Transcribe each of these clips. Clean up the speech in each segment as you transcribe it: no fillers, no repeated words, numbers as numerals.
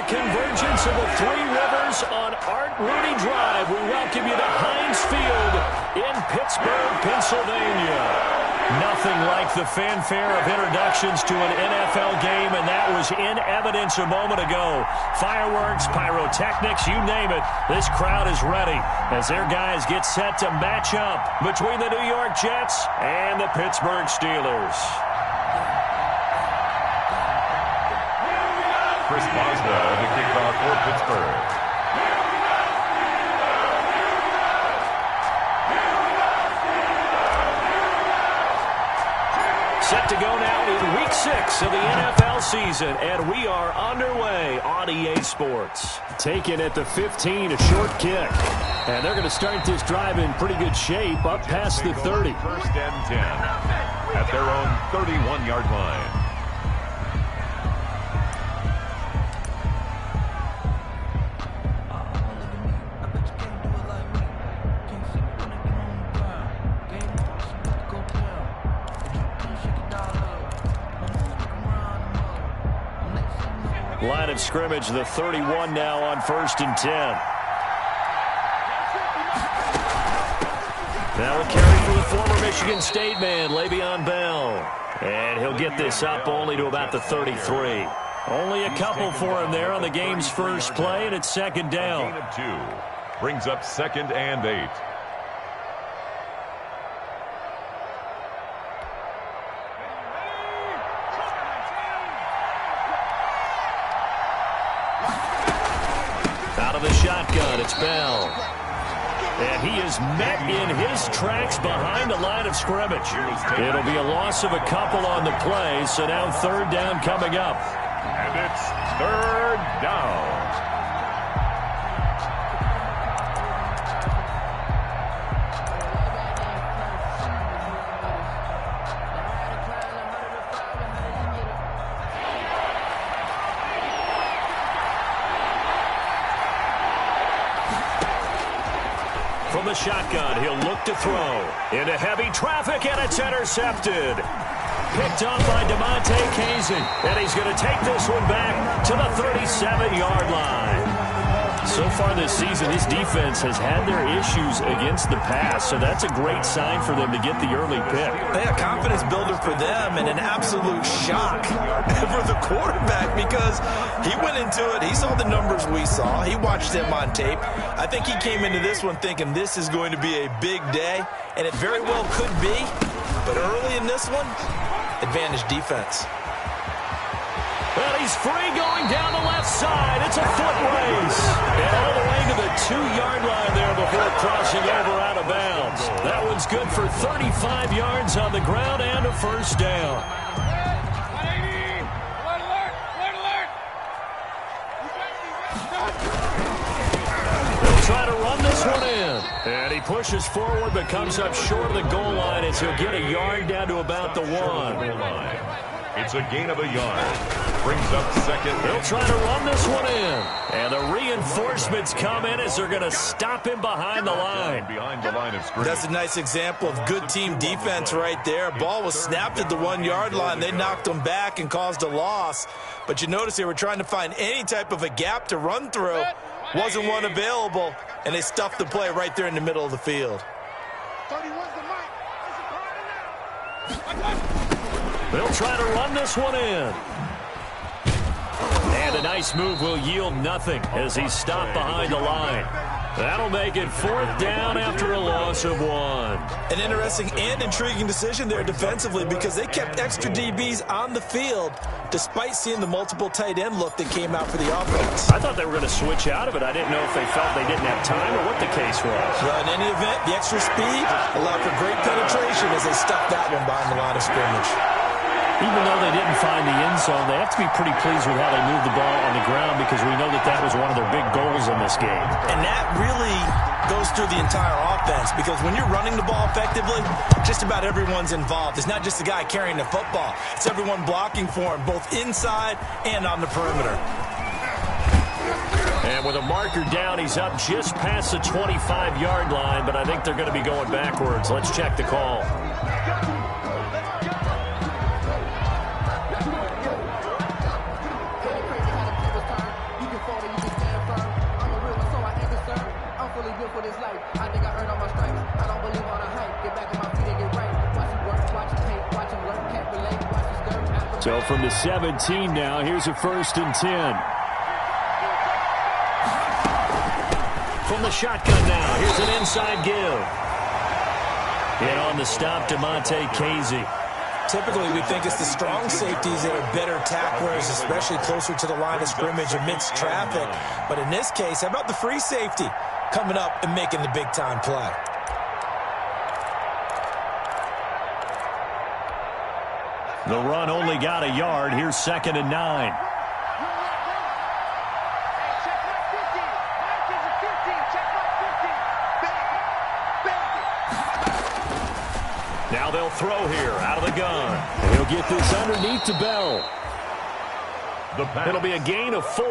convergence of the Three Rivers on Art Rooney Drive. We welcome you to Heinz Field in Pittsburgh, Pennsylvania. Nothing like the fanfare of introductions to an NFL game, and that was in evidence a moment ago. Fireworks, pyrotechnics, you name it. This crowd is ready as their guys get set to match up between the New York Jets and the Pittsburgh Steelers. Chris Boswell, the kickoff for Pittsburgh. Set to go now in Week 6 of the NFL season, and we are underway on EA Sports. Taken at the 15, a short kick. And they're going to start this drive in pretty good shape, up past the 30. First and 10 at their own 31-yard line. Line of scrimmage, the 31 now on 1st and 10. Now a carry for the former Michigan State man, Le'Veon Bell. And he'll get this up only to about the 33. Only a couple for him there on the game's first play, and it's second down. A gain of 2. Brings up 2nd and 8. Out of the shotgun, it's Bell. And he is met in his tracks behind the line of scrimmage. It'll be a loss of a couple on the play, so now 3rd down coming up. And it's 3rd down. From the shotgun, he'll look to throw. Into heavy traffic, and it's intercepted. Picked off by DeMonte Kazin. And he's going to take this one back to the 37-yard line. So far this season, this defense has had their issues against the pass, so that's a great sign for them to get the early pick. A confidence builder for them and an absolute shock for the quarterback because he went into it. He saw the numbers we saw. He watched them on tape. I think he came into this one thinking this is going to be a big day, and it very well could be. But early in this one, advantage defense. Well, he's free going down the left side. It's a foot race. And all the way to the 2-yard line there before crossing over out of bounds. That one's good for 35 yards on the ground and a first down. They'll try to run this one in. And he pushes forward but comes up short of the goal line as he'll get a yard down to about the 1. It's a gain of a yard. Brings up 2nd. They'll try to run this one in. And the reinforcements come in as they're going to stop him behind the line. Behind the line of scrimmage. That's a nice example of good team defense right there. Ball was snapped at the 1-yard line. They knocked him back and caused a loss. But you notice they were trying to find any type of a gap to run through. Wasn't one available, and they stuffed the play right there in the middle of the field. They'll try to run this one in. And a nice move will yield nothing as he's stopped behind the line. That'll make it 4th down after a loss of 1. An interesting and intriguing decision there defensively because they kept extra DBs on the field despite seeing the multiple tight end look that came out for the offense. I thought they were going to switch out of it. I didn't know if they felt they didn't have time or what the case was. Well, in any event, the extra speed allowed for great penetration as they stuffed that one behind the line of scrimmage. Even though they didn't find the end zone, they have to be pretty pleased with how they moved the ball on the ground because we know that that was one of their big goals in this game. And that really goes through the entire offense because when you're running the ball effectively, just about everyone's involved. It's not just the guy carrying the football. It's everyone blocking for him, both inside and on the perimeter. And with a marker down, he's up just past the 25-yard line, but I think they're going to be going backwards. Let's check the call. this life. I think I earned all my stripes. I don't believe all the hype. Get back on my feet and get right. Watch him work, watch him hate, watch him learn, can't relate, watch his skirt. So from the 17 now, here's a 1st and 10. From the shotgun now, here's an inside give. And on the stop, pryclezz10's. Typically, we think it's the strong safeties that are better tacklers, especially closer to the line of scrimmage amidst traffic. But in this case, how about the free safety coming up and making the big-time play? The run only got a yard. Here's 2nd and 9. Now they'll throw here out of the gun. And he'll get this underneath to Bell. It'll be a gain of 4,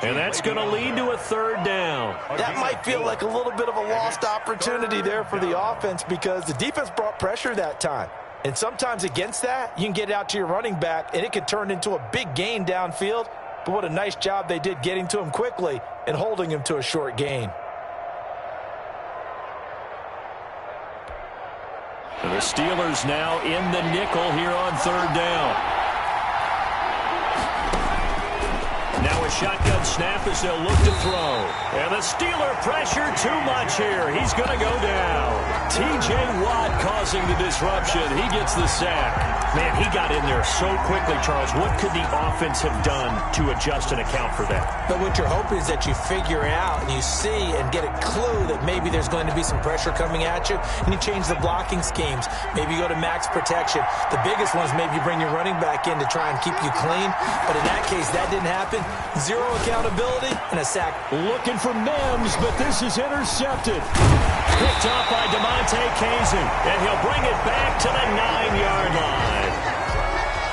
and that's going to lead to a 3rd down. That might feel like a little bit of a lost opportunity there for the offense because the defense brought pressure that time. And sometimes against that, you can get out to your running back, and it could turn into a big gain downfield. But what a nice job they did getting to him quickly and holding him to a short gain. The Steelers now in the nickel here on 3rd down. Now a shotgun snap as they'll look to throw. And the Steeler pressure too much here. He's going to go down. T.J. Watt causing the disruption. He gets the sack. Man, he got in there so quickly, Charles. What could the offense have done to adjust and account for that? But what you're hoping is that you figure out and you see and get a clue that maybe there's going to be some pressure coming at you, and you change the blocking schemes. Maybe you go to max protection. The biggest one is maybe you bring your running back in to try and keep you clean. But in that case, that didn't happen. 0 accountability and a sack. Looking for Mims, but this is intercepted. Picked off by pryclezz10, and he'll bring it back to the 9-yard line.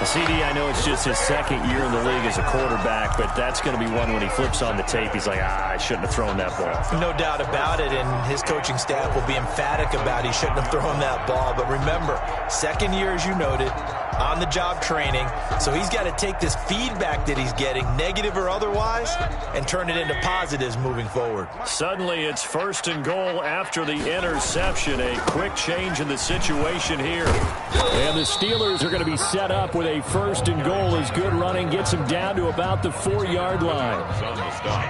CD, I know it's just his 2nd year in the league as a quarterback, but that's going to be one when he flips on the tape. He's like, I shouldn't have thrown that ball. No doubt about it, and his coaching staff will be emphatic about he shouldn't have thrown that ball. But remember, 2nd year, as you noted, on-the-job training, so he's got to take this feedback that he's getting, negative or otherwise, and turn it into positives moving forward. Suddenly, it's 1st and goal after the interception. A quick change in the situation here. And the Steelers are going to be set up with a 1st and goal as good running gets him down to about the 4-yard line.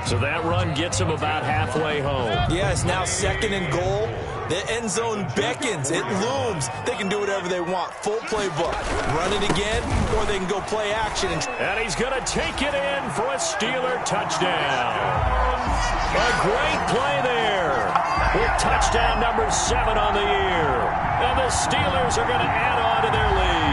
So that run gets him about halfway home. Yes, now 2nd and goal. The end zone beckons. It looms. They can do whatever they want. Full playbook. Run it again, or they can go play action. And he's going to take it in for a Steeler touchdown. A great play there. With touchdown number 7 on the year. And the Steelers are going to add on to their lead.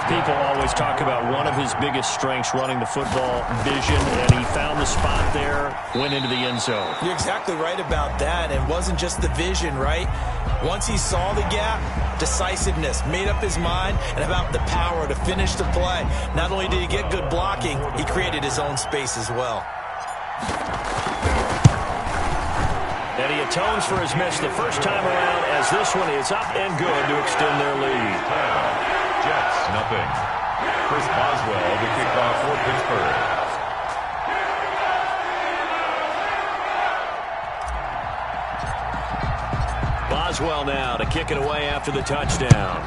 People always talk about one of his biggest strengths, running the football, vision, and he found the spot there, went into the end zone. You're exactly right about that. It wasn't just the vision, right? Once he saw the gap, decisiveness, made up his mind, and about the power to finish the play. Not only did he get good blocking, he created his own space as well. And he atones for his miss the first time around as this one is up and good to extend their lead. Jets, nothing. Chris Boswell, the kickoff for Pittsburgh. Boswell now to kick it away after the touchdown.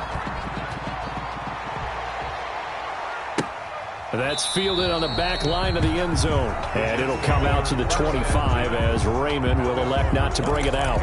That's fielded on the back line of the end zone. And it'll come out to the 25 as Raymond will elect not to bring it out.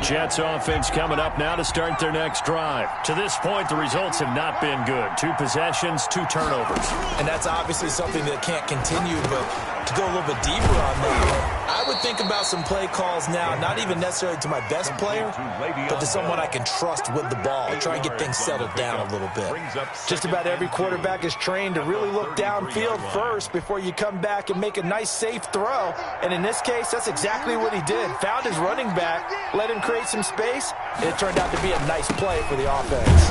Jets offense coming up now to start their next drive. To this point, the results have not been good. 2 possessions, 2 turnovers. And that's obviously something that can't continue, but to go a little bit deeper on that, I would think about some play calls now, not even necessarily to my best player, but to someone I can trust with the ball. Try and get things settled down a little bit. Just about every quarterback is trained to really look downfield first before you come back and make a nice, safe throw. And in this case, that's exactly what he did. Found his running back, let him create create some space, and it turned out to be a nice play for the offense.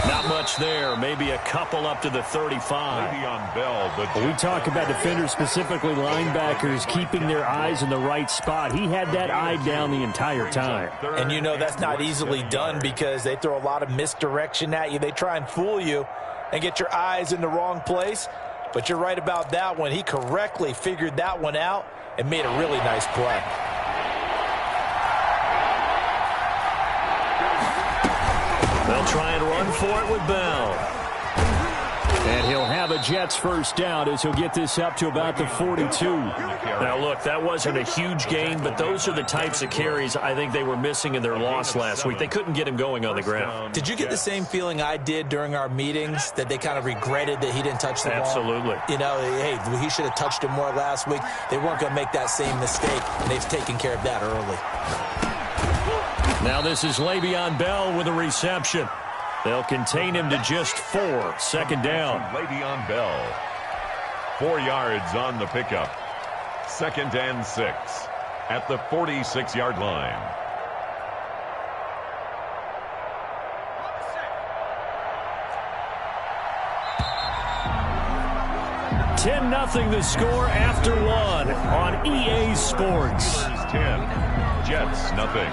Not much there. Maybe a couple up to the 35. Le'Veon Bell, We talk about defenders, specifically linebackers, keeping their eyes in the right spot. He had that eye down the entire time. And you know that's not easily done because they throw a lot of misdirection at you. They try and fool you and get your eyes in the wrong place. But you're right about that one. He correctly figured that one out and made a really nice play. They'll try and run for it with Bell. And he'll have a Jets first down as he'll get this up to about the 42. Now, look, that wasn't a huge gain, but those are the types of carries I think they were missing in their loss last week. They couldn't get him going on the ground. Did you get the same feeling I did during our meetings, that they kind of regretted that he didn't touch the ball? Absolutely. You know, hey, he should have touched him more last week. They weren't going to make that same mistake, and they've taken care of that early. Now this is Le'Veon Bell with a reception. They'll contain him to just 4. Second down. Le'Veon Bell. 4 yards on the pickup. 2nd and 6 at the 46-yard line. $10-0 the score after 1 on EA Sports. 10. Jets, nothing.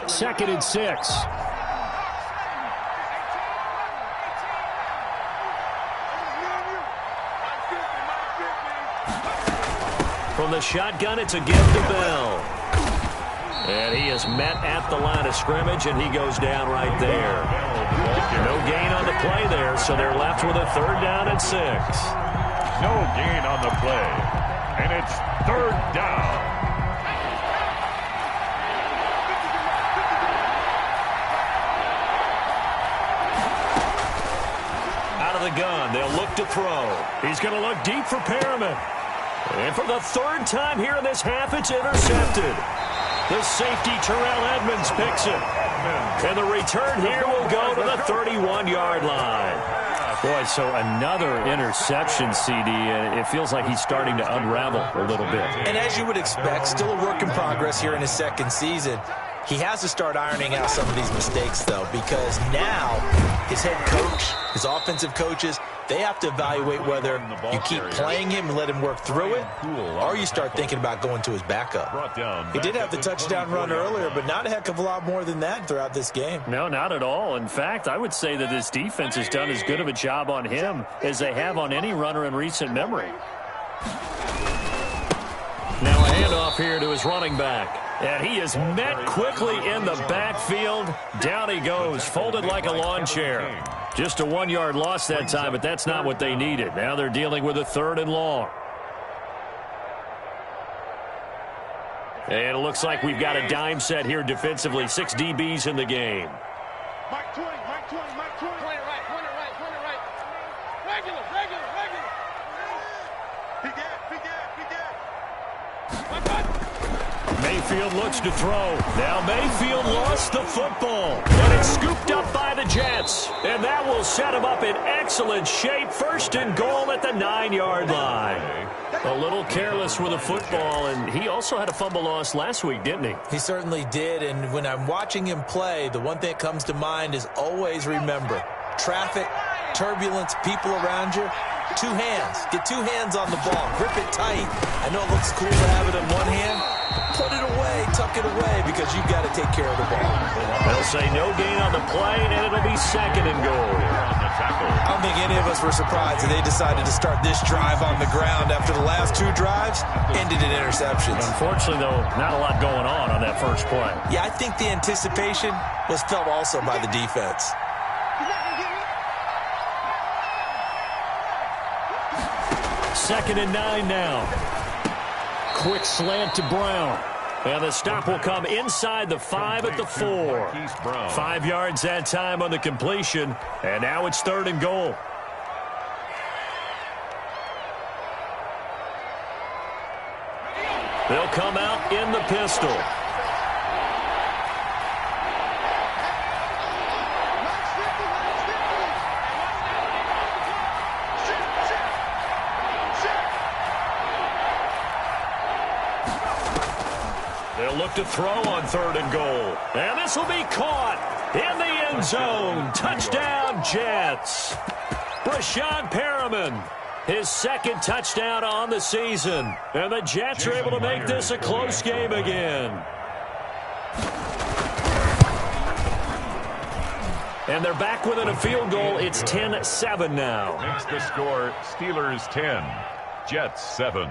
2nd and 6. From the shotgun, it's a give to Bell. And he is met at the line of scrimmage, and he goes down right there. No gain on the play there, so they're left with a 3rd down and 6. No gain on the play, and it's 3rd down. The gun. They'll look to throw. He's going to look deep for Perriman. And for the 3rd time here in this half, it's intercepted. The safety, Terrell Edmonds, picks it. And the return here will go to the 31-yard line. Boy, so another interception, CD. It feels like he's starting to unravel a little bit. And as you would expect, still a work in progress here in his 2nd season. He has to start ironing out some of these mistakes, though, because now his head coach, his offensive coaches, they have to evaluate whether you keep playing him and let him work through it, or you start thinking about going to his backup. He did have the touchdown run earlier, but not a heck of a lot more than that throughout this game. No, not at all. In fact, I would say that this defense has done as good of a job on him as they have on any runner in recent memory. Now a handoff here to his running back. And he is met quickly in the backfield. Down he goes, folded like a lawn chair. Just a 1-yard loss that time, but that's not what they needed. Now they're dealing with a 3rd and long. And it looks like we've got a dime set here defensively. 6 DBs in the game. Mike 20, Mike 20, Mike 20. Corner right, corner right, corner right. Regular, regular, regular. Big gap, big gap, big gap. Mayfield looks to throw. Now Mayfield lost the football. But it's scooped up by the Jets. And that will set him up in excellent shape. 1st and goal at the 9-yard line. A little careless with the football, and he also had a fumble loss last week, didn't he? He certainly did, and when I'm watching him play, the one thing that comes to mind is always remember, traffic, turbulence, people around you, 2 hands. Get 2 hands on the ball. Grip it tight. I know it looks cool to have it in one hand. Put it away, tuck it away, because you've got to take care of the ball. They'll say no gain on the play, and it'll be 2nd and goal. I don't think any of us were surprised that they decided to start this drive on the ground after the last 2 drives ended in interceptions. Unfortunately, though, not a lot going on that first play. Yeah, I think the anticipation was felt also by the defense. Second and 9 now. Quick slant to Brown. And the stop will come inside the 5 at the 4. 5 yards that time on the completion. And now it's 3rd and goal. They'll come out in the pistol. look to throw on 3rd and goal. And this will be caught in the end zone. Touchdown, Jets. Brashad Perriman, his 2nd touchdown on the season. And the Jets are able to make this a close game again. And they're back within a field goal. It's 10-7 now. Makes the score Steelers 10, Jets 7.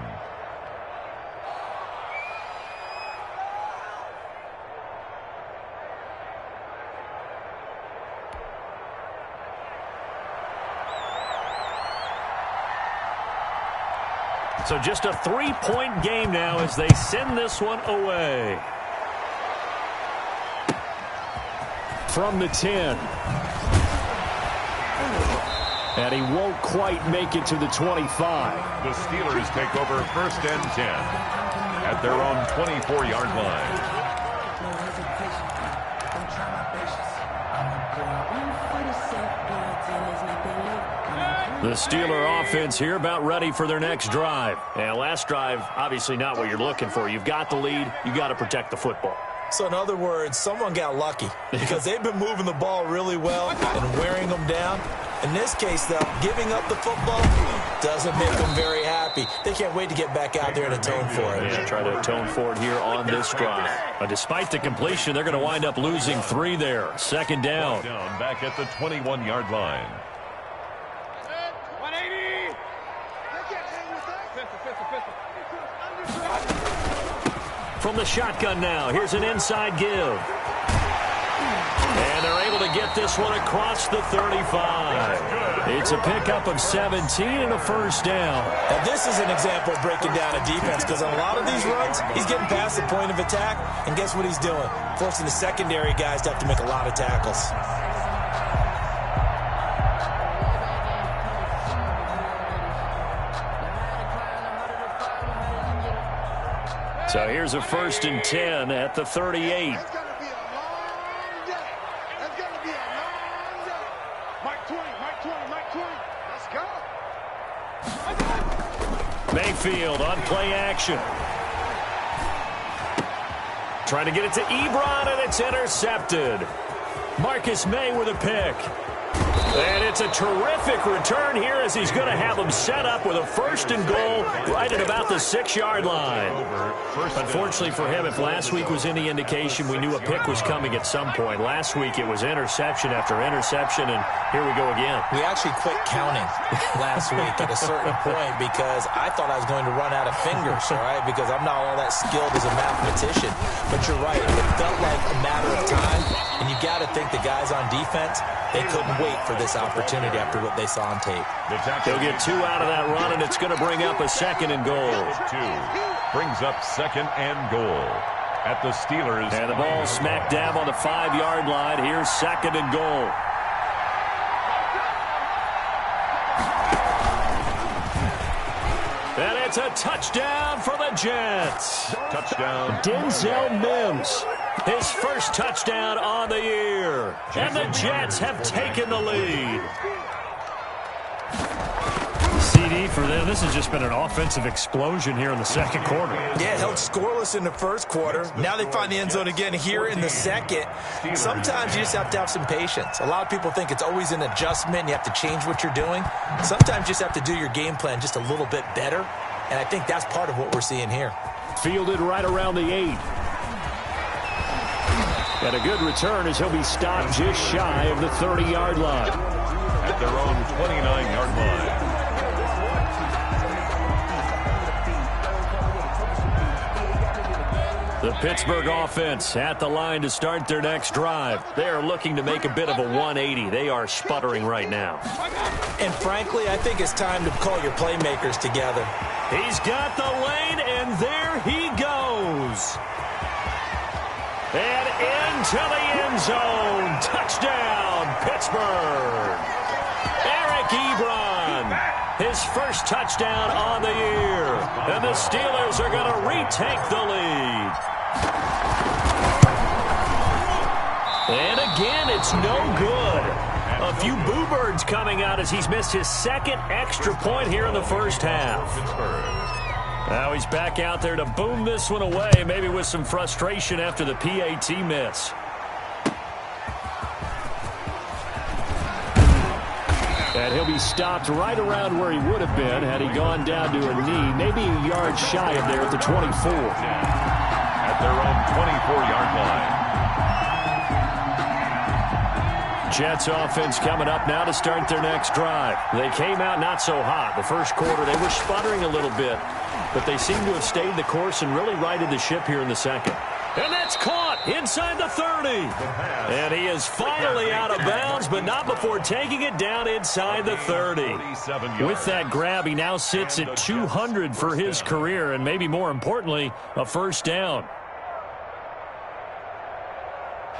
So just a 3-point game now as they send this one away. From the 10. And he won't quite make it to the 25. The Steelers take over 1st and 10 at their own 24-yard line. The Steeler offense here about ready for their next drive. And last drive, obviously not what you're looking for. You've got the lead. You got to protect the football. So in other words, someone got lucky because they've been moving the ball really well and wearing them down. In this case, though, giving up the football doesn't make them very happy. They can't wait to get back out there and atone for it. Yeah, try to atone for it here on this drive. Despite the completion, they're going to wind up losing 3 there. 2nd down. Back at the 21-yard line. 180. From the shotgun now, here's an inside give. And they're able to get this one across the 35. It's a pickup of 17 and a 1st down. Now, this is an example of breaking down a defense because on a lot of these runs, he's getting past the point of attack, and guess what he's doing? Forcing the secondary guys to have to make a lot of tackles. So here's a 1st and 10 at the 38. It's going to be a long day. It's going to be a long day. Mike 20, Mike 20, Mike 20. Let's go. Mayfield on play action. Trying to get it to Ebron, and it's intercepted. Marcus May with a pick. And it's a terrific return here as he's going to have them set up with a 1st and goal right at about the 6-yard line. Unfortunately for him, if last week was any indication, we knew a pick was coming at some point. Last week it was interception after interception, and here we go again. We actually quit counting last week at a certain point because I thought I was going to run out of fingers, all right, because I'm not all that skilled as a mathematician. But you're right, it felt like a matter of time, and you got to think the guys on defense, they couldn't wait for this opportunity after what they saw on tape. They'll get 2 out of that run, and it's going to bring up a 2nd and goal. 2 brings up 2nd and goal at the Steelers. And the ball smack dab on the 5-yard line. Here's 2nd and goal. And it's a touchdown for the Jets. Touchdown. Denzel Mims, his 1st touchdown on the year. And the Jets have taken the lead. CD for them. This has just been an offensive explosion here in the 2nd quarter. Yeah, held scoreless in the 1st quarter. Now they find the end zone again here in the 2nd. Sometimes you just have to have some patience. A lot of people think it's always an adjustment. You have to change what you're doing. Sometimes you just have to do your game plan just a little bit better. And I think that's part of what we're seeing here. Fielded right around the 8. And a good return as he'll be stopped just shy of the 30-yard line. At their own 29-yard line. The Pittsburgh offense at the line to start their next drive. They are looking to make a bit of a 180. They are sputtering right now. And frankly, I think it's time to call your playmakers together. He's got the lane, and there he goes. And into the end zone. Touchdown, Pittsburgh. Eric Ebron, his 1st touchdown on the year. And the Steelers are going to retake the lead. And again, it's no good. A few boo birds coming out as he's missed his 2nd extra point here in the 1st half. Now he's back out there to boom this one away, maybe with some frustration after the PAT miss. And he'll be stopped right around where he would have been had he gone down to a knee, maybe a yard shy of there at the 24. At their own 24-yard line. Jets offense coming up now to start their next drive. They came out not so hot. The first quarter, they were sputtering a little bit, but they seem to have stayed the course and really righted the ship here in the second. And that's caught inside the 30. And he is finally out of bounds, but not before taking it down inside the 30. With that grab, he now sits at 200 for his career, and maybe more importantly, a first down.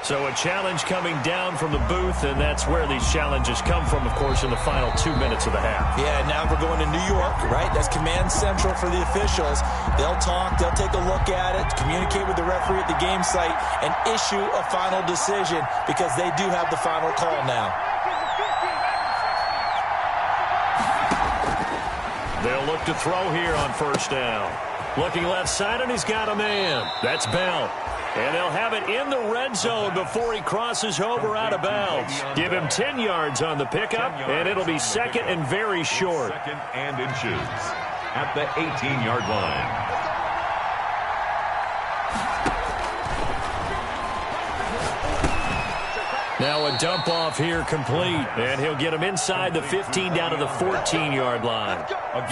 So a challenge coming down from the booth, and that's where these challenges come from, of course, in the final 2 minutes of the half. Yeah, now we're going to New York, right? That's command central for the officials. They'll talk, they'll take a look at it, communicate with the referee at the game site, and issue a final decision because they do have the final call now. They'll look to throw here on first down. Looking left side, and he's got a man. That's Bell. And they'll have it in the red zone before he crosses over out of bounds. Give him 10 yards on the pickup, and it'll be second and very short. Second and inches at the 18-yard line. Now a dump off here complete, and he'll get him inside the 15 down to the 14-yard line.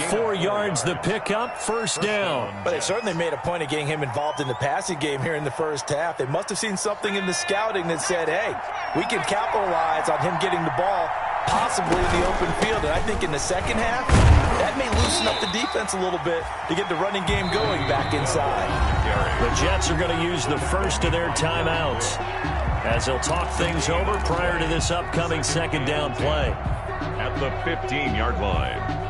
4 yards the pickup, first down. But they certainly made a point of getting him involved in the passing game here in the first half. They must have seen something in the scouting that said, hey, we can capitalize on him getting the ball possibly in the open field. And I think in the second half, that may loosen up the defense a little bit to get the running game going back inside. The Jets are going to use the first of their timeouts as they'll talk things over prior to this upcoming second down play. At the 15-yard line.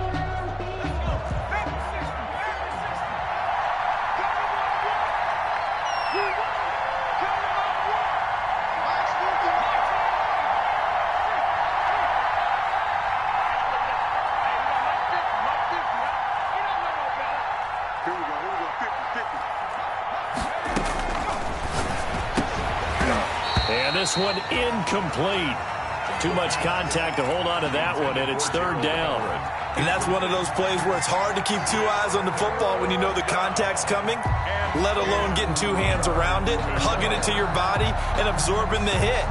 This one incomplete. Too much contact to hold on to that one, and it's third down. And that's one of those plays where it's hard to keep two eyes on the football when you know the contact's coming, let alone getting two hands around it, hugging it to your body, and absorbing the hit,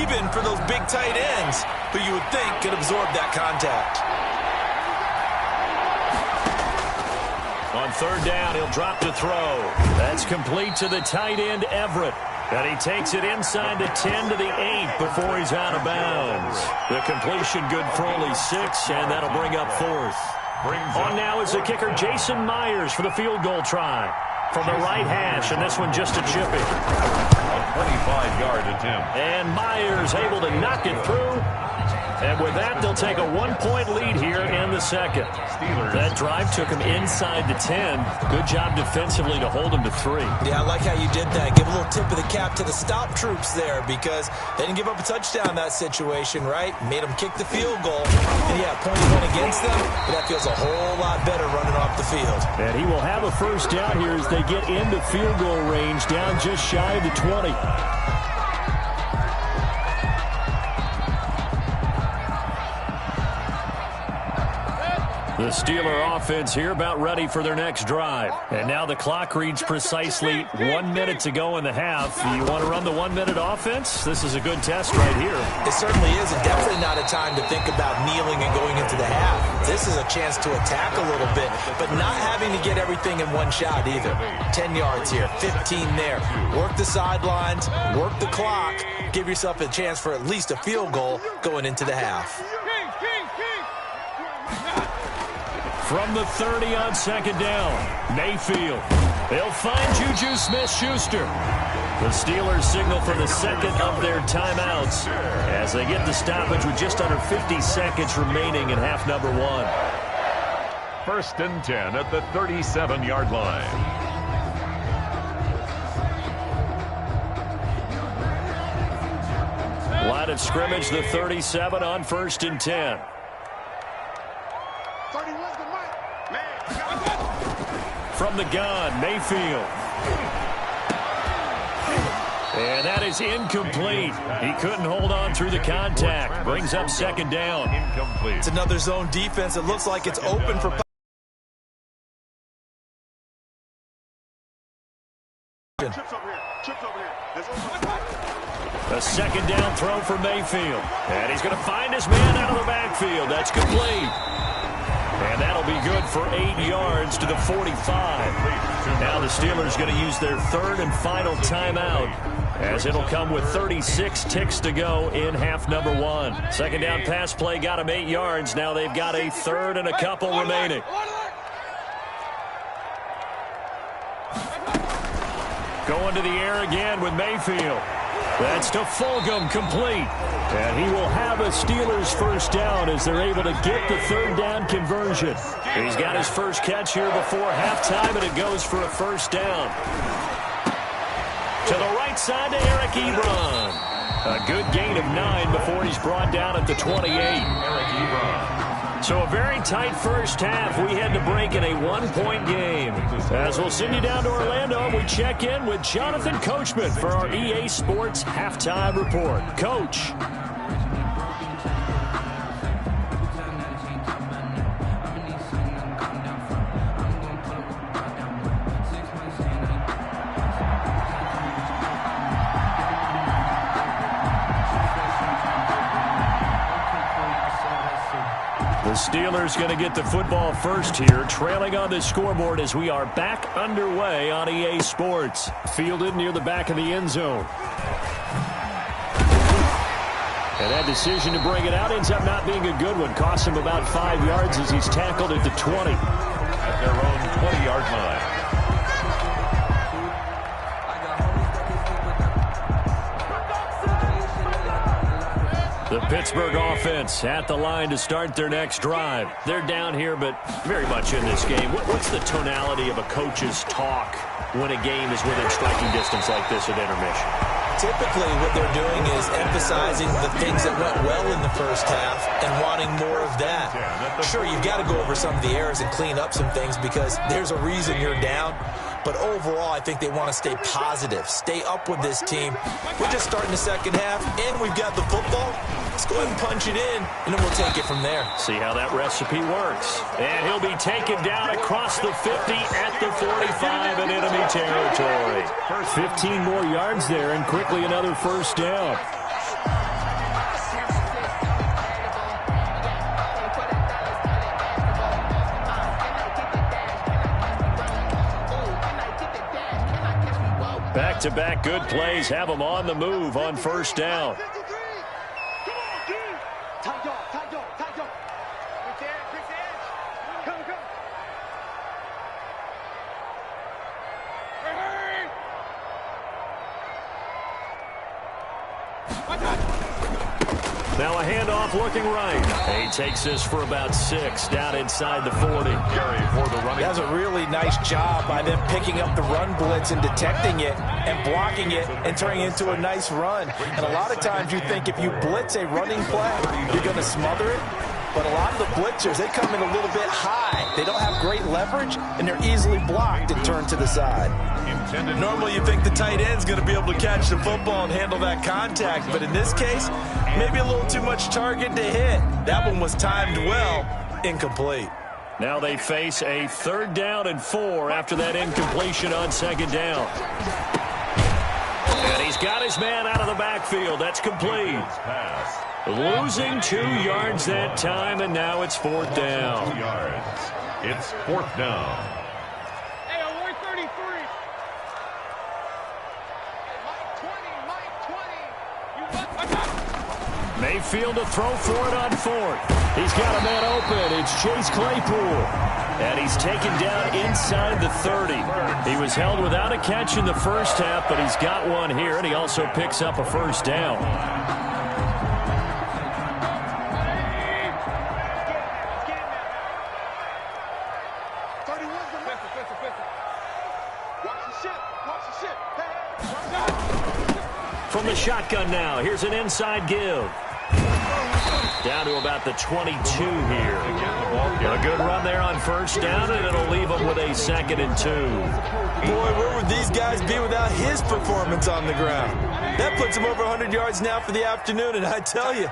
even for those big tight ends who you would think could absorb that contact. On third down, he'll drop to throw. That's complete to the tight end, Everett. And he takes it inside the 10 to the 8 before he's out of bounds. The completion good for only 6, and that'll bring up fourth. On now is the kicker, Jason Myers, for the field goal try. From the right hash, and this one just a chippy. A 25-yard attempt. And Myers able to knock it through. And with that, they'll take a 1-point lead here in the second. That drive took him inside the 10. Good job defensively to hold him to 3. Yeah, I like how you did that. Give a little tip of the cap to the stop troops there because they didn't give up a touchdown in that situation, right? Made them kick the field goal. And yeah, point went against them, but that feels a whole lot better running off the field. And he will have a first down here as they get into field goal range, down just shy of the 20. The Steeler offense here about ready for their next drive. And now the clock reads precisely 1 minute to go in the half. You want to run the 1 minute offense? This is a good test right here. It certainly is, and definitely not a time to think about kneeling and going into the half. This is a chance to attack a little bit, but not having to get everything in one shot either. 10 yards here, 15 there. Work the sidelines, work the clock, give yourself a chance for at least a field goal going into the half. From the 30 on second down, Mayfield. They'll find Juju Smith-Schuster. The Steelers signal for the second of their timeouts as they get the stoppage with just under 50 seconds remaining in half number 1. First and 10 at the 37-yard line. Line of scrimmage, the 37 on first and 10. from the gun, Mayfield. And that is incomplete. He couldn't hold on through the contact. Brings up second down. Incomplete. It's another zone defense. It looks like it's open for a second down throw for Mayfield. And he's going to find his man out of the backfield. That's complete. And that'll be good for 8 yards to the 45. Now the Steelers going to use their third and final timeout, as it'll come with 36 ticks to go in half number 1. Second down pass play got them 8 yards. Now they've got a third and a couple remaining. Going to the air again with Mayfield. That's to Fulgham, complete. And he will have a Steelers first down as they're able to get the third down conversion. He's got his first catch here before halftime, and it goes for a first down. To the right side to Eric Ebron. A good gain of 9 before he's brought down at the 28. Eric Ebron. So a very tight first half. We head to break in a 1-point game. As we'll send you down to Orlando, we check in with Jonathan Coachman for our EA Sports Halftime Report. Coach. The Steelers going to get the football first here, trailing on the scoreboard as we are back underway on EA Sports. Fielded near the back of the end zone. And that decision to bring it out ends up not being a good one. Costs him about 5 yards as he's tackled at the 20. At their own 20-yard line. The Pittsburgh offense at the line to start their next drive. They're down here, but very much in this game. What's the tonality of a coach's talk when a game is within striking distance like this at intermission? Typically what they're doing is emphasizing the things that went well in the first half and wanting more of that. Sure, you've got to go over some of the errors and clean up some things because there's a reason you're down. But overall, I think they want to stay positive, stay up with this team. We're just starting the second half, and we've got the football. Let's go ahead and punch it in, and then we'll take it from there. See how that recipe works. And he'll be taken down across the 50 at the 45 in enemy territory. 15 more yards there, and quickly another first down. Back-to-back good plays have them on the move on first down. Now a handoff looking right. He takes this for about 6 down inside the 40. That's a really nice job by them picking up the run blitz and detecting it and blocking it and turning it into a nice run. And a lot of times you think if you blitz a running play, you're going to smother it. But a lot of the blitzers, they come in a little bit high. They don't have great leverage, and they're easily blocked and turned to the side. Normally you think the tight end's going to be able to catch the football and handle that contact. But in this case, maybe a little too much target to hit. That one was timed well, incomplete. Now they face a 3rd down and 4 after that incompletion on 2nd down. And he's got his man out of the backfield. That's complete. Losing 2 yards that time, and now it's 4th down. 2 yards. It's 4th down. Hey, on 133. Mike 20. Mayfield to throw for it on 4th. He's got a man open. It's Chase Claypool. And he's taken down inside the 30. He was held without a catch in the first half, but he's got one here, and he also picks up a first down. From the shotgun now, here's an inside give. Down to about the 22 here. A good run there on first down, and it'll leave them with a 2nd and 2. Boy, where would these guys be without his performance on the ground? That puts him over 100 yards now for the afternoon, and I tell you,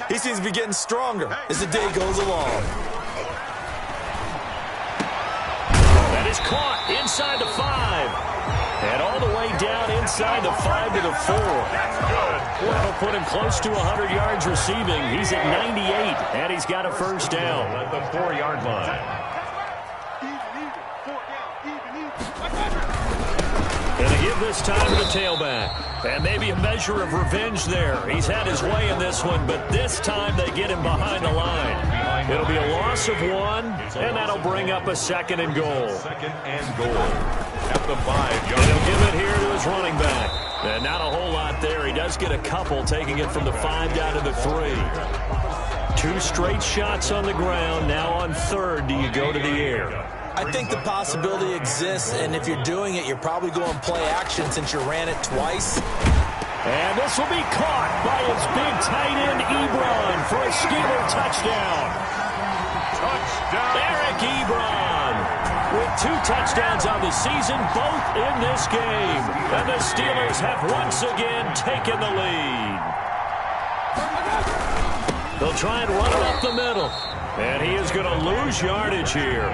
he seems to be getting stronger as the day goes along. That is caught inside the 5. And all the way down inside the 5 to the 4. That'll put him close to 100 yards receiving. He's at 98, and he's got a first down. At the 4-yard line. Gonna give this time to the tailback. And maybe a measure of revenge there. He's had his way in this one, but this time they get him behind the line. It'll be a loss of 1, and that'll bring up a 2nd and goal. 2nd and goal. At the 5-yard line. He'll give it here to his running back. And not a whole lot there. He does get a couple, taking it from the 5 down to the 3. 2 straight shots on the ground. Now on 3rd, do you go to the air? I think the possibility exists, and if you're doing it, you're probably going play action since you ran it twice. And this will be caught by his big tight end, Ebron, for a Steeler touchdown. Touchdown! Eric Ebron with 2 touchdowns on the season, both in this game. And the Steelers have once again taken the lead. They'll try and run it up the middle. And he is going to lose yardage here.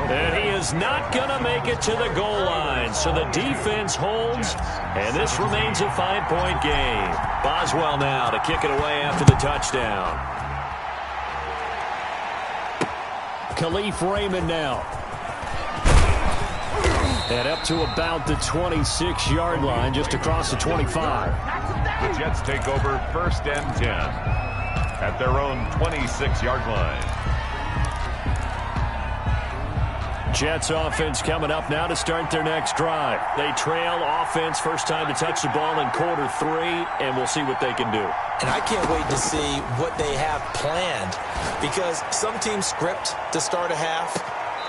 And he is not going to make it to the goal line. So the defense holds, and this remains a 5-point game. Boswell now to kick it away after the touchdown. Khalif Raymond now. And up to about the 26-yard line, just across the 25. The Jets take over 1st and 10 at their own 26-yard line. Jets offense coming up now to start their next drive. They trail offense, first time to touch the ball in quarter 3, and we'll see what they can do. And I can't wait to see what they have planned, because some teams script to start a half.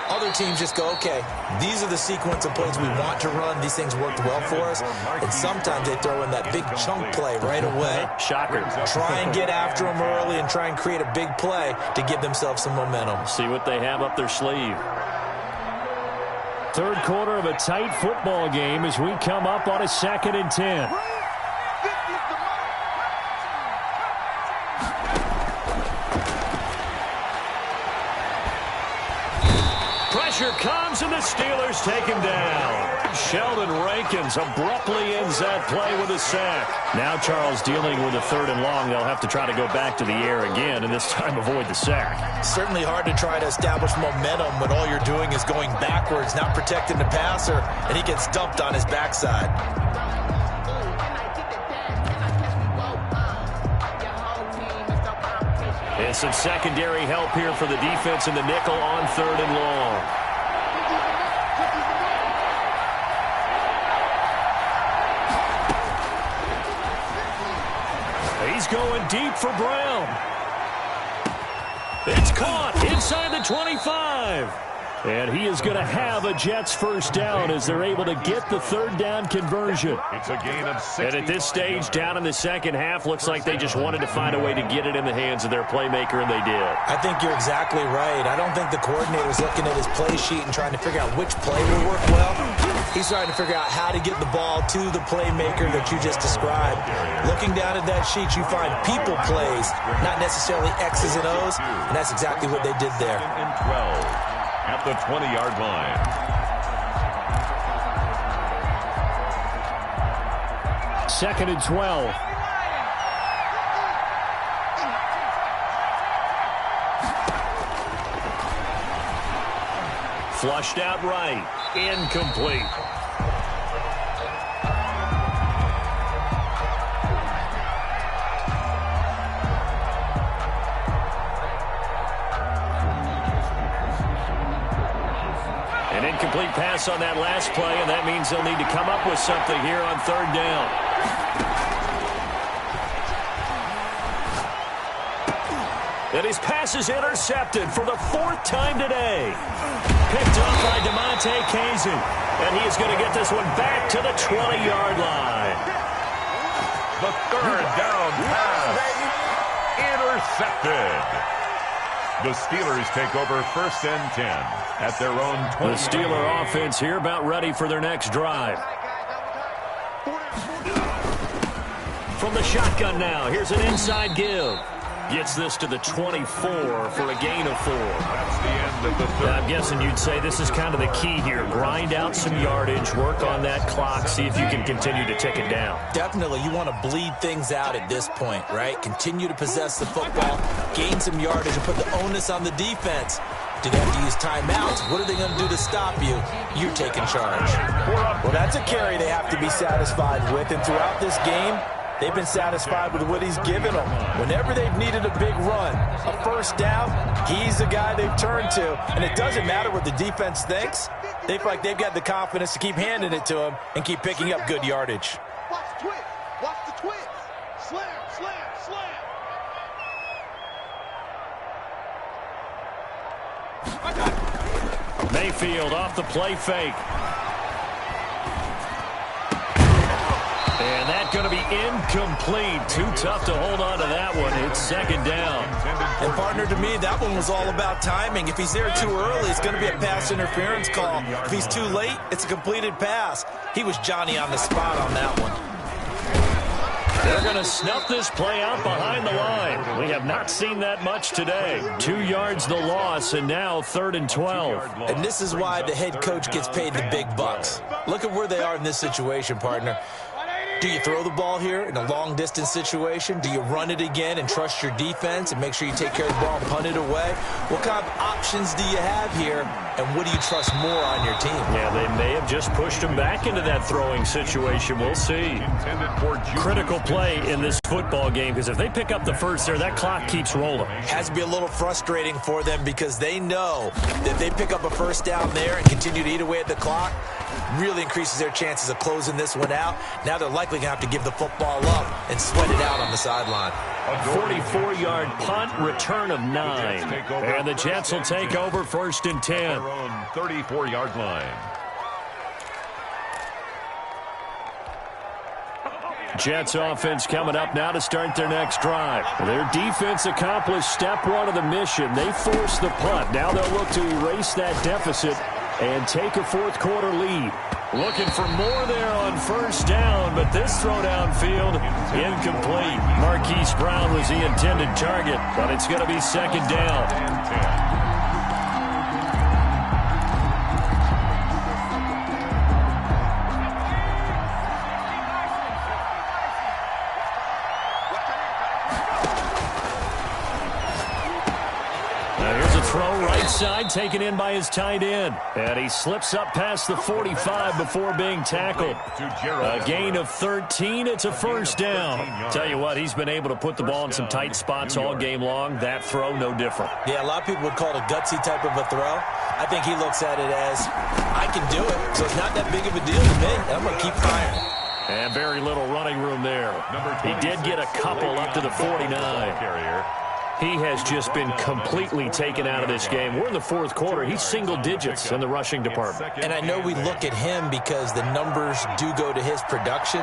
Other teams just go, okay, these are the sequence of plays we want to run. These things worked well for us. And sometimes they throw in that big chunk play right away. Shocker. Try and get after them early and try and create a big play to give themselves some momentum. See what they have up their sleeve. 3rd quarter of a tight football game as we come up on a 2nd and 10. Pressure comes, and the Steelers take him down. Sheldon Rankins abruptly ends that play with a sack. Now Charles dealing with a 3rd and long. They'll have to try to go back to the air again, and this time avoid the sack. Certainly hard to try to establish momentum when all you're doing is going backwards, not protecting the passer, and he gets dumped on his backside. And some secondary help here for the defense in the nickel on 3rd and long. He's going deep for Brown. It's caught inside the 25. And he is going to have a Jets first down as they're able to get the 3rd down conversion. It's a gain of 6. And at this stage, down in the second half, looks like they just wanted to find a way to get it in the hands of their playmaker, and they did. I think you're exactly right. I don't think the coordinator's looking at his play sheet and trying to figure out which play will work well. He's trying to figure out how to get the ball to the playmaker that you just described. Looking down at that sheet, you find people plays, not necessarily X's and O's, and that's exactly what they did there. 2nd and 12 at the 20-yard line. Second and 12. Flushed out right. Incomplete. An incomplete pass on that last play, and that means they'll need to come up with something here on 3rd down. And his pass is intercepted for the 4th time today. Picked up by DeMonte Casey. And he is going to get this one back to the 20-yard line. The 3rd down pass. Intercepted. The Steelers take over 1st and 10 at their own 20. The Steeler offense here about ready for their next drive. From the shotgun now, here's an inside give. Gets this to the 24 for a gain of 4. That's the end of the third. I'm guessing you'd say this is kind of the key here. Grind out some yardage, work on that clock, see if you can continue to tick it down. Definitely, you want to bleed things out at this point, right? Continue to possess the football, gain some yardage, and put the onus on the defense. Do they have to use timeouts? What are they going to do to stop you? You're taking charge. Well, that's a carry they have to be satisfied with, and throughout this game, they've been satisfied with what he's given them. Whenever they've needed a big run, a first down, he's the guy they've turned to. And it doesn't matter what the defense thinks. They feel like they've got the confidence to keep handing it to him and keep picking up good yardage. Watch the twist. Watch the twist. Slam, slam, slam. Mayfield off the play fake. And that's going to be incomplete. Too tough to hold on to that one. It's 2nd down. And, partner, to me, that one was all about timing. If he's there too early, it's going to be a pass interference call. If he's too late, it's a completed pass. He was Johnny on the spot on that one. They're going to snuff this play out behind the line. We have not seen that much today. 2 yards the loss, and now 3rd and 12. And this is why the head coach gets paid the big bucks. Look at where they are in this situation, partner. Do you throw the ball here in a long-distance situation? Do you run it again and trust your defense and make sure you take care of the ball and punt it away? What kind of options do you have here, and what do you trust more on your team? Yeah, they may have just pushed him back into that throwing situation. We'll see. Critical play in this football game, because if they pick up the first there, that clock keeps rolling. Has to be a little frustrating for them because they know that if they pick up a first down there and continue to eat away at the clock, really increases their chances of closing this one out. Now they're likely going to have to give the football up and sweat it out on the sideline. A 44-yard punt, return of 9. And the Jets will take over 1st and 10. Their own 34-yard line. Jets offense coming up now to start their next drive. Their defense accomplished step 1 of the mission. They forced the punt. Now they'll look to erase that deficit and take a 4th quarter lead. Looking for more there on 1st down, but this throw downfield incomplete. Marquise Brown was the intended target, but it's going to be 2nd down. Throw right side, taken in by his tight end. And he slips up past the 45 before being tackled. A gain of 13. It's a 1st down. Tell you what, he's been able to put the ball in some tight spots all game long. That throw, no different. Yeah, a lot of people would call it a gutsy type of a throw. I think he looks at it as, I can do it, so it's not that big of a deal to me. I'm going to keep firing. And very little running room there. He did get a couple up to the 49. He has just been completely taken out of this game. We're in the 4th quarter. He's single digits in the rushing department. And I know we look at him because the numbers do go to his production.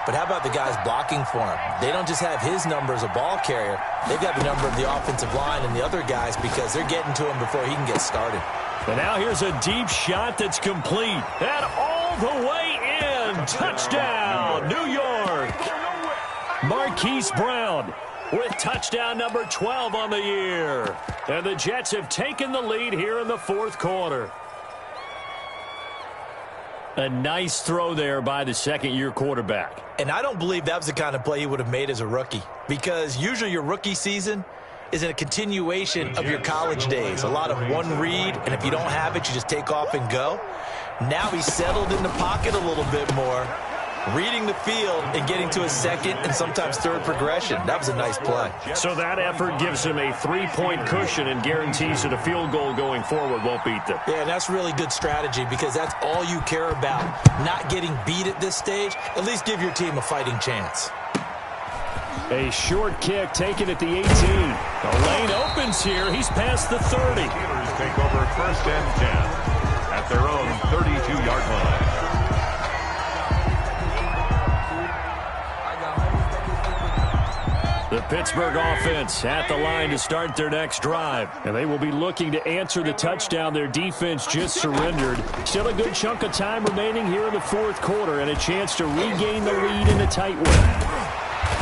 But how about the guys blocking for him? They don't just have his number as a ball carrier. They've got the number of the offensive line and the other guys because they're getting to him before he can get started. And now here's a deep shot that's complete. And all the way in. Touchdown, New York. Marquise Brown with touchdown number 12 on the year. And the Jets have taken the lead here in the 4th quarter. A nice throw there by the 2nd-year quarterback. And I don't believe that was the kind of play he would have made as a rookie, because usually your rookie season is a continuation of your college days. A lot of one read, and if you don't have it, you just take off and go. Now he's settled in the pocket a little bit more, reading the field and getting to his 2nd and sometimes 3rd progression. That was a nice play. So that effort gives him a 3-point cushion and guarantees that a field goal going forward won't beat them. Yeah, that's really good strategy because that's all you care about. Not getting beat at this stage. At least give your team a fighting chance. A short kick taken at the 18. The lane opens here. He's past the 30. Steelers take over 1st and 10 at their own 32-yard line. The Pittsburgh offense at the line to start their next drive. And they will be looking to answer the touchdown their defense just surrendered. Still a good chunk of time remaining here in the fourth quarter and a chance to regain the lead in a tight one.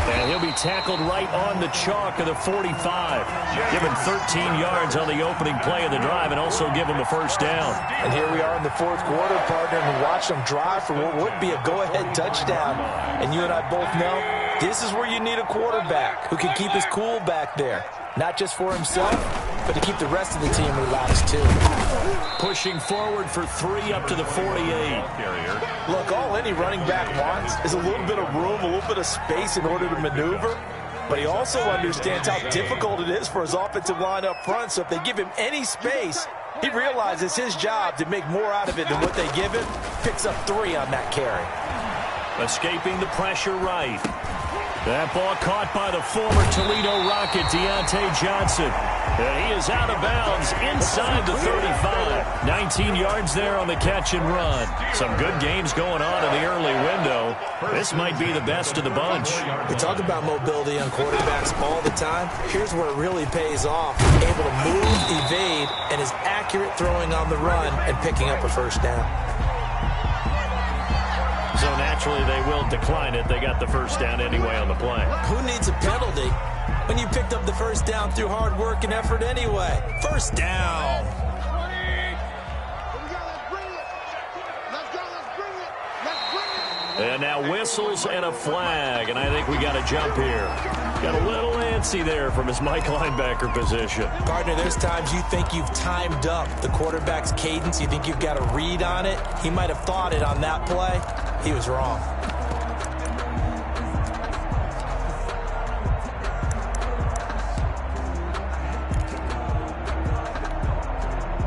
And he'll be tackled right on the chalk of the 45. Give him 13 yards on the opening play of the drive and also give him a first down. And here we are in the fourth quarter, partner, and watch them drive for what would be a go-ahead touchdown. And you and I both know this is where you need a quarterback who can keep his cool back there. Not just for himself, but to keep the rest of the team relaxed too. Pushing forward for 3 up to the 48. Look, all any running back wants is a little bit of room, a little bit of space in order to maneuver. But he also understands how difficult it is for his offensive line up front. So if they give him any space, he realizes his job to make more out of it than what they give him. Picks up 3 on that carry. Escaping the pressure right. That ball caught by the former Toledo Rocket, Deontay Johnson. And he is out of bounds inside the 35. 19 yards there on the catch and run. Some good games going on in the early window. This might be the best of the bunch. We talk about mobility on quarterbacks all the time. Here's where it really pays off. Able to move, evade, and is accurate throwing on the run and picking up a first down. So naturally they will decline it. They got the first down anyway on the play. Who needs a penalty when you picked up the first down through hard work and effort anyway? First down. And now whistles and a flag, and I think we got a jump here. Got a little antsy there from his Mike linebacker position. Partner, there's times you think you've timed up the quarterback's cadence. You think you've got a read on it. He might have thought it on that play. He was wrong.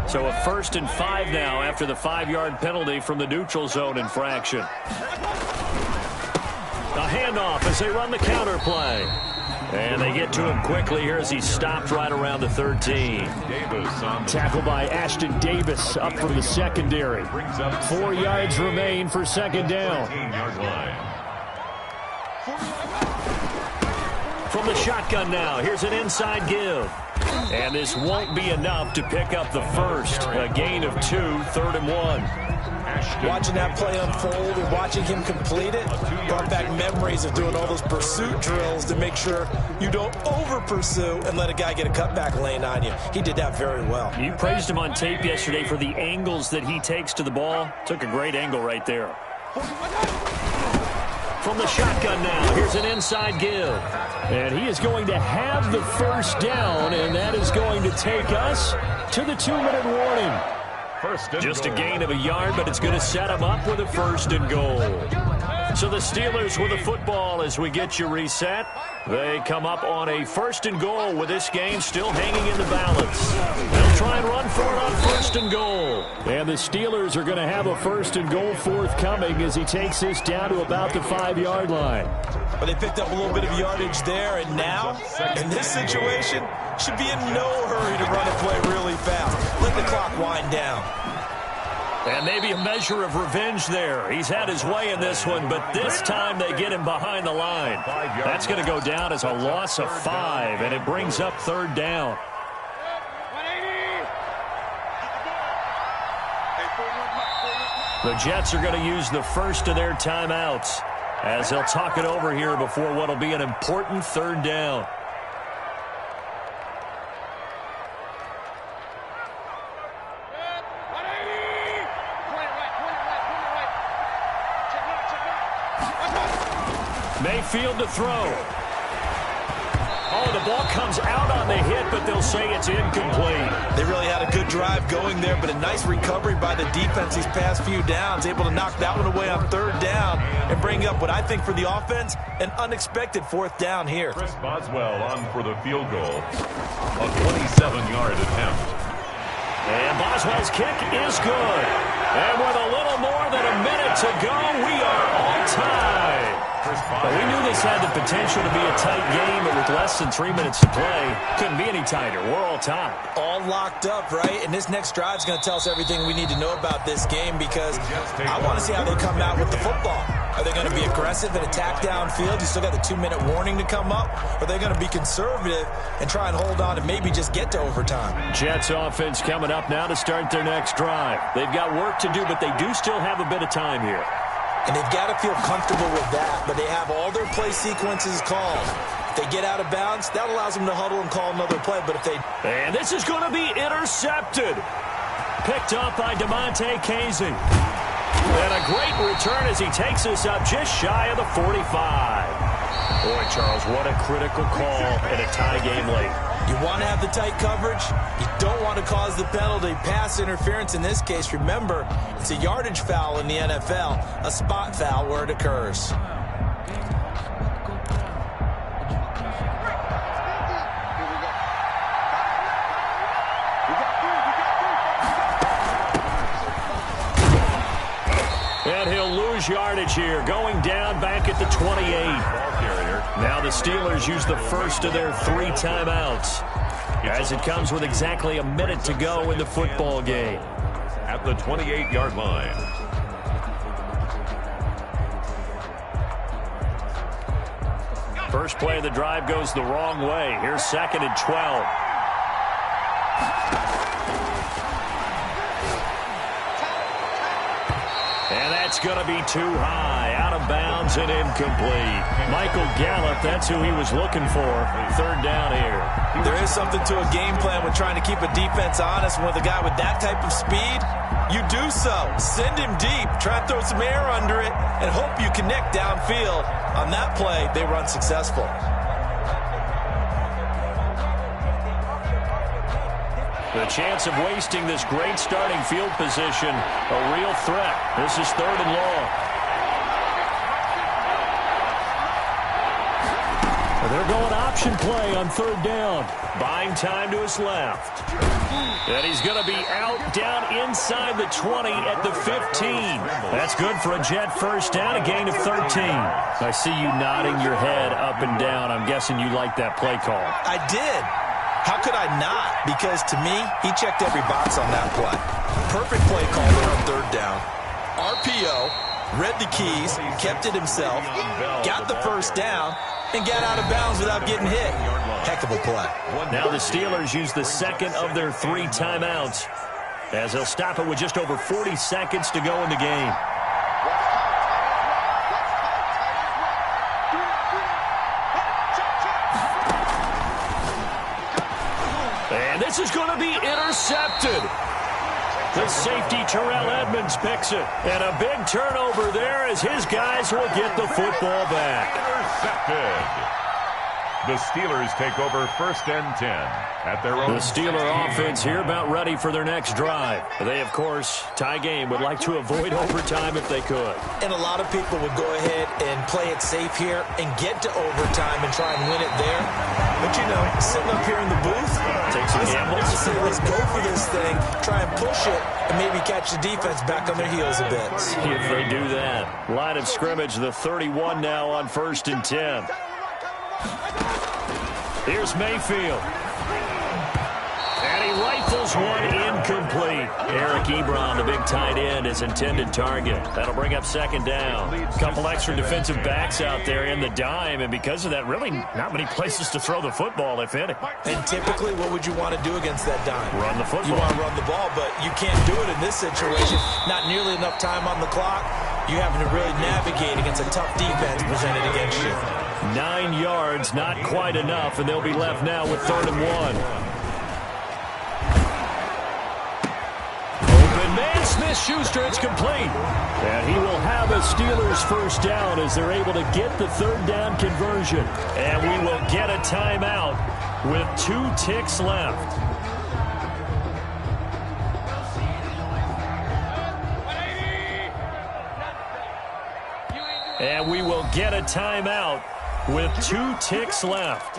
So a 1st and 5 now after the 5-yard penalty from the neutral zone infraction. A handoff as they run the counter play. And they get to him quickly here as he stopped right around the 13. Tackled by Ashton Davis up from the secondary. 4 yards remain for second down. From the shotgun now, here's an inside give. And this won't be enough to pick up the first. A gain of 2, 3rd and 1. Watching that play unfold and watching him complete it brought back memories of doing all those pursuit drills to make sure you don't over-pursue and let a guy get a cutback lane on you. He did that very well. You praised him on tape yesterday for the angles that he takes to the ball. Took a great angle right there. From the shotgun now, here's an inside give. And he is going to have the first down, and that is going to take us to the 2-minute warning. Just a gain of a yard, but it's going to set him up with a 1st and goal. So the Steelers with the football as we get you reset. They come up on a 1st and goal with this game still hanging in the balance. They'll try and run for it on 1st and goal. And the Steelers are going to have a 1st and goal forthcoming as he takes this down to about the 5-yard line. But they picked up a little bit of yardage there, and now, in this situation, should be in no hurry to run and play really fast. Let the clock wind down. And maybe a measure of revenge there. He's had his way in this one, but this time they get him behind the line. That's going to go down as a loss of 5, and it brings up 3rd down. The Jets are going to use the first of their timeouts as they'll talk it over here before what will be an important 3rd down. Mayfield to throw. Oh, the ball comes out on the hit, but they'll say it's incomplete. They really had a good drive going there, but a nice recovery by the defense these past few downs, able to knock that one away on 3rd down and bring up what I think for the offense, an unexpected 4th down here. Chris Boswell on for the field goal. A 27-yard attempt. And Boswell's kick is good. And with a little more than a minute to go, we are all tied. But we knew this had the potential to be a tight game, but with less than 3 minutes to play, couldn't be any tighter. We're all tied. All locked up, right? And this next drive is going to tell us everything we need to know about this game because I want to see how they come out with the football. Are they going to be aggressive and attack downfield? You still got the 2-minute warning to come up. Or are they going to be conservative and try and hold on and maybe just get to overtime? Jets offense coming up now to start their next drive. They've got work to do, but they do still have a bit of time here. And they've got to feel comfortable with that, but they have all their play sequences called. If they get out of bounds, that allows them to huddle and call another play. But if they... And this is going to be intercepted. Picked up by DeMonte Casey. And a great return as he takes us up just shy of the 45. Boy, Charles, what a critical call in a tie game late. You want to have the tight coverage. You don't want to cause the penalty. Pass interference in this case. Remember, it's a yardage foul in the NFL, a spot foul where it occurs. And he'll lose yardage here, going down back at the 28. Now the Steelers use the first of their 3 timeouts, as it comes with exactly a minute to go in the football game. At the 28-yard line. First play of the drive goes the wrong way. Here's 2nd and 12. And that's going to be too high, out of bounds and incomplete. Michael Gallup, that's who he was looking for. 3rd down here. There is something to a game plan when trying to keep a defense honest. With a guy with that type of speed, you do so. Send him deep, try and throw some air under it, and hope you connect downfield. On that play, they run successful. The chance of wasting this great starting field position, a real threat. This is 3rd and long. They're going option play on 3rd down. Buying time to his left. And he's going to be out down inside the 20 at the 15. That's good for a Jet first down, a gain of 13. I see you nodding your head up and down. I'm guessing you like that play call. I did. How could I not? Because to me, he checked every box on that play. Perfect play call there on 3rd down. RPO, read the keys, kept it himself, got the first down, and got out of bounds without getting hit. Heck of a play. Now the Steelers use the 2nd of their 3 timeouts, as they'll stop it with just over 40 seconds to go in the game. And this is going to be intercepted. The safety, Terrell Edmonds, picks it. And a big turnover there as his guys will get the football back. Intercepted. The Steelers take over 1st and 10 at their own. The Steeler offense here about ready for their next drive. They, of course, tie game, would like to avoid overtime if they could. And a lot of people would go ahead and play it safe here and get to overtime and try and win it there. But, you know, sitting up here in the booth, take some gambles. Say, let's go for this thing, try and push it, and maybe catch the defense back on their heels a bit. If they do that. Line of scrimmage, the 31 now on 1st and 10. Here's Mayfield. And he rifles one incomplete. Eric Ebron, the big tight end, is intended target. That'll bring up 2nd down. A couple extra defensive backs out there in the dime, and because of that, really not many places to throw the football, if any. And typically, what would you want to do against that dime? Run the football. You want to run the ball, but you can't do it in this situation. Not nearly enough time on the clock. You having to really navigate against a tough defense presented against you. 9 yards, not quite enough, and they'll be left now with 3rd and 1. Open man, Smith-Schuster, it's complete. And he will have a Steelers first down as they're able to get the 3rd down conversion. And we will get a timeout with 2 ticks left. And we will get a timeout with 2 ticks left.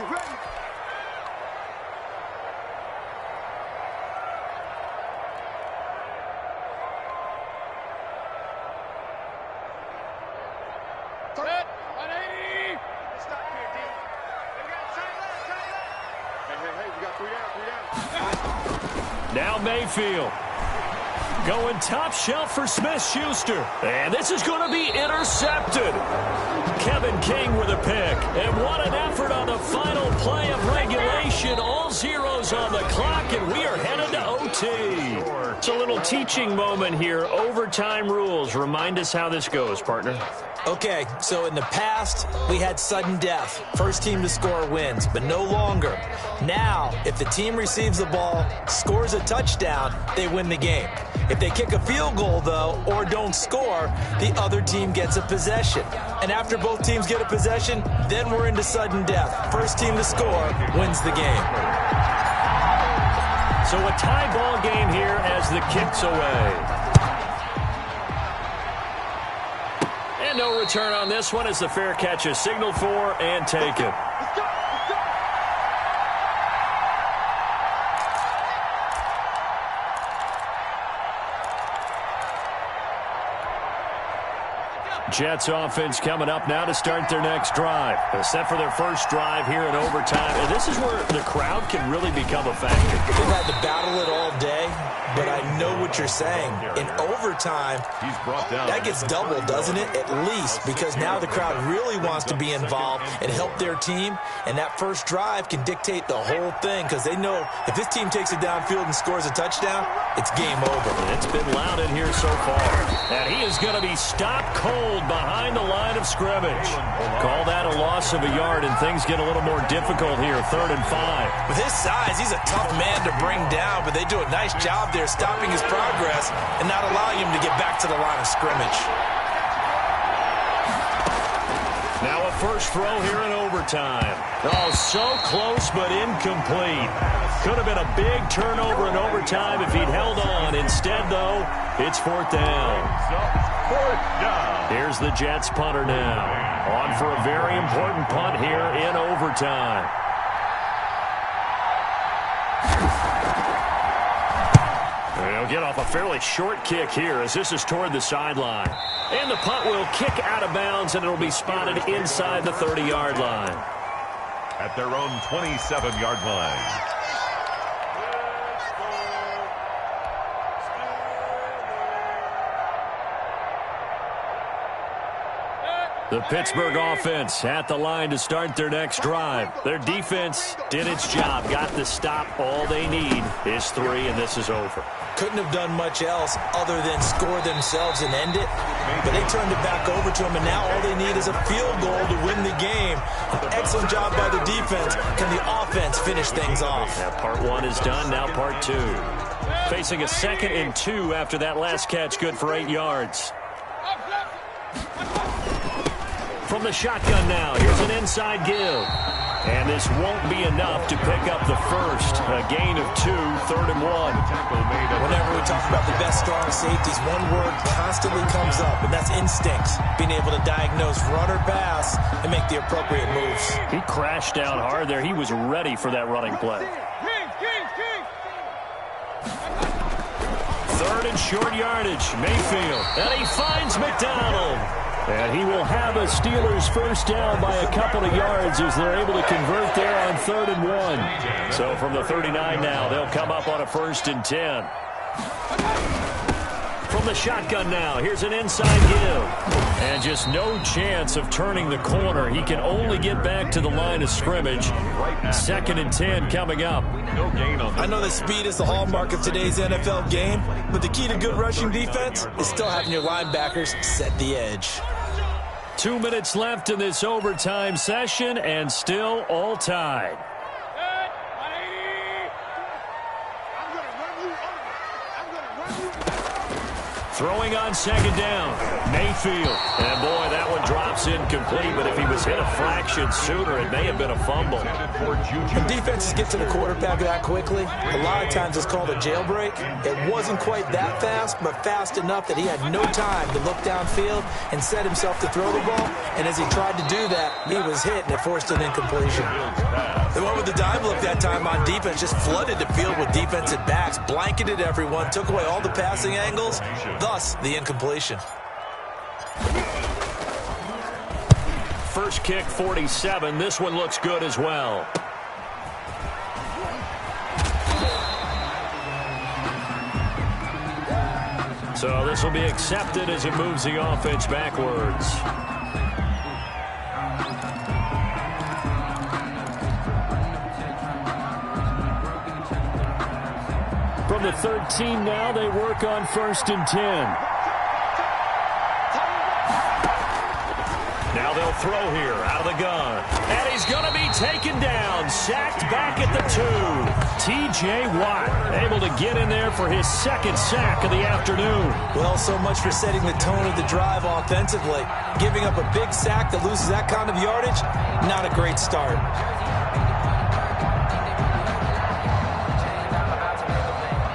Now Mayfield Going top shelf for Smith-Schuster. And this is going to be intercepted. Kevin King with a pick. And what an effort on the final play of regulation. All zeros on the clock, and we are headed to OT. It's a little teaching moment here. Overtime rules. Remind us how this goes, partner. Okay, so in the past, we had sudden death. First team to score wins, but no longer. Now, if the team receives the ball, scores a touchdown, they win the game. If they kick a field goal, though, or don't score, the other team gets a possession. And after both teams get a possession, then we're into sudden death. First team to score wins the game. So a tie ball game here as the kick's away. And no return on this one as the fair catch is signaled for and taken. Jets offense coming up now to start their next drive. They're set for their first drive here in overtime. And this is where the crowd can really become a factor. They've had to battle it all day, but I know what you're saying. In overtime, that gets doubled, doesn't it? At least, because now the crowd really wants to be involved and help their team. And that first drive can dictate the whole thing because they know if this team takes it downfield and scores a touchdown, it's game over. It's been loud in here so far. And he is going to be stopped cold behind the line of scrimmage. Call that a loss of a yard, and things get a little more difficult here, 3rd and 5. With his size, he's a tough man to bring down, but they do a nice job there stopping his progress and not allowing him to get back to the line of scrimmage. Now a first throw here in overtime. Oh, so close but incomplete. Could have been a big turnover in overtime if he'd held on. Instead, though, it's 4th down. Here's the Jets punter now. On for a very important punt here in overtime. They'll get off a fairly short kick here as this is toward the sideline. And the punt will kick out of bounds, and it'll be spotted inside the 30-yard line. At their own 27-yard line. The Pittsburgh offense at the line to start their next drive. Their defense did its job, got the stop. All they need is 3, and this is over. Couldn't have done much else other than score themselves and end it. But they turned it back over to him, and now all they need is a field goal to win the game. An excellent job by the defense. Can the offense finish things off? Now part 1 is done, now part 2. Facing a 2nd and 2 after that last catch, good for 8 yards. From the shotgun now, here's an inside give. And this won't be enough to pick up the first. A gain of 2, 3rd and 1. Whenever we talk about the best strong safeties, one word constantly comes up, and that's instincts. Being able to diagnose run or pass and make the appropriate moves. He crashed down hard there. He was ready for that running play. 3rd and short yardage, Mayfield. And he finds McDonald. And he will have a Steelers first down by a couple of yards as they're able to convert there on 3rd and 1. So from the 39 now, they'll come up on a 1st and 10. From the shotgun now, here's an inside give. And just no chance of turning the corner. He can only get back to the line of scrimmage. 2nd and 10 coming up. I know that speed is the hallmark of today's NFL game, but the key to good rushing defense is still having your linebackers set the edge. 2 minutes left in this overtime session, and still all tied. Throwing on 2nd down, Mayfield. And boy, that one drops incomplete, but if he was hit a fraction sooner, it may have been a fumble. When defenses get to the quarterback that quickly, a lot of times it's called a jailbreak. It wasn't quite that fast, but fast enough that he had no time to look downfield and set himself to throw the ball. And as he tried to do that, he was hit, and it forced an incompletion. They went with the dive look that time on defense, just flooded the field with defensive backs, blanketed everyone, took away all the passing angles, thus the incompletion. First kick, 47. This one looks good as well. So this will be accepted as it moves the offense backwards. From the 13 now, they work on 1st and 10. Now they'll throw here out of the gun. And he's going to be taken down. Sacked back at the 2. T.J. Watt able to get in there for his 2nd sack of the afternoon. Well, so much for setting the tone of the drive offensively. Giving up a big sack that loses that kind of yardage, not a great start.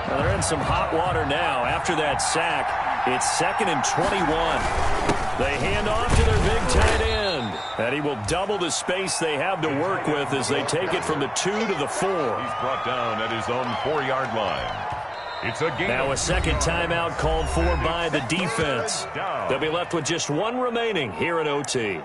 Well, they're in some hot water now. After that sack, it's 2nd and 21. They hand off to their big tight end. And he will double the space they have to work with as they take it from the 2 to the 4. He's brought down at his own 4-yard line. It's a game. Now a second timeout called for by the defense. They'll be left with just one remaining here at OT.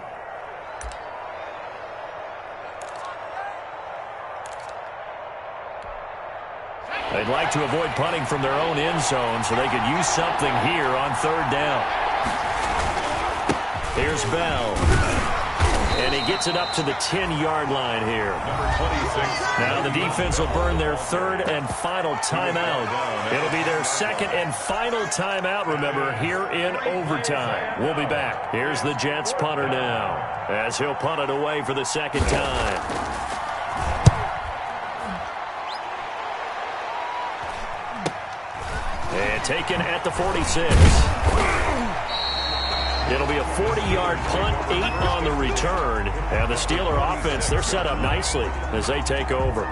They'd like to avoid punting from their own end zone so they could use something here on 3rd down. Here's Bell. And he gets it up to the 10-yard line here. Number 26. Now the defense will burn their 3rd and final timeout. It'll be their 2nd and final timeout, remember, here in overtime. We'll be back. Here's the Jets punter now as he'll punt it away for the 2nd time. And taken at the 46. It'll be a 40-yard punt, 8 on the return. And the Steeler offense, they're set up nicely as they take over.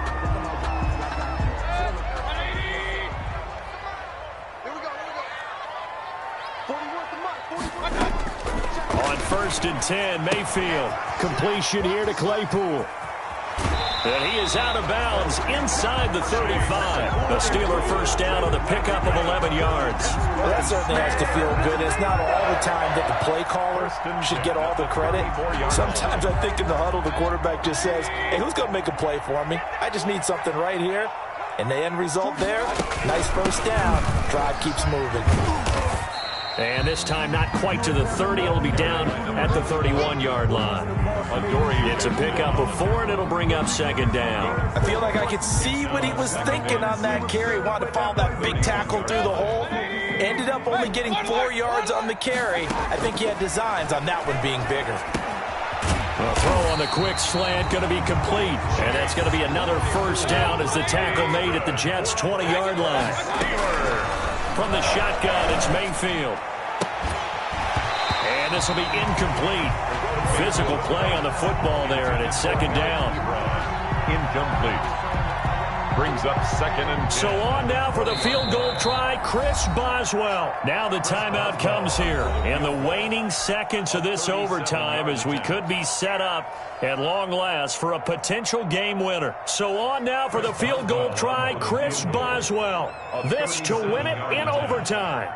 On 1st and 10, Mayfield. Completion here to Claypool. And he is out of bounds inside the 35. The Steeler first down on the pickup of 11 yards. Well, that certainly has to feel good. It's not all the time that the play caller should get all the credit. Sometimes I think in the huddle, the quarterback just says, hey, who's going to make a play for me? I just need something right here. And the end result there, nice first down. Drive keeps moving. And this time not quite to the 30. It'll be down at the 31-yard line. It's a pickup of 4, and it'll bring up 2nd down. I feel like I could see what he was thinking on that carry. Wanted to follow that big tackle through the hole. Ended up only getting 4 yards on the carry. I think he had designs on that one being bigger. A throw on the quick slant going to be complete. And that's going to be another first down as the tackle made at the Jets' 20-yard line. From the shotgun, it's Mayfield. And this will be incomplete. Physical play on the football there, and it's 2nd down. Incomplete. Brings up 2nd and 10. So on now for the field goal try, Chris Boswell. Now the timeout comes here. In the waning seconds of this overtime as we could be set up at long last for a potential game winner. So on now for the field goal try, Chris Boswell. This to win it in overtime.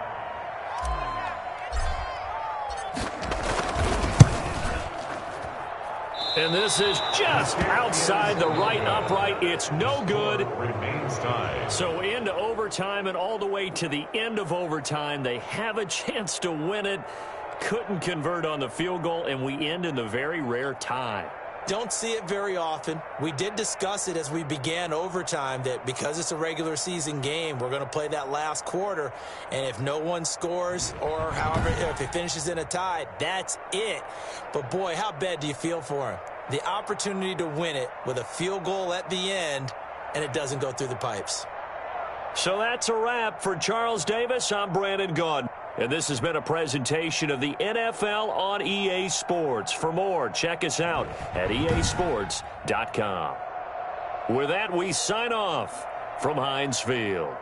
And this is just outside the right upright. It's no good. Remains tied. So into overtime and all the way to the end of overtime, they have a chance to win it. Couldn't convert on the field goal, and we end in the very rare tie. Don't see it very often. We did discuss it as we began overtime that because it's a regular season game, we're going to play that last quarter. And if no one scores or however, if it finishes in a tie, that's it. But, boy, how bad do you feel for him? The opportunity to win it with a field goal at the end, and it doesn't go through the pipes. So that's a wrap for Charles Davis. I'm Brandon Gaudin. And this has been a presentation of the NFL on EA Sports. For more, check us out at easports.com. With that, we sign off from Heinz Field.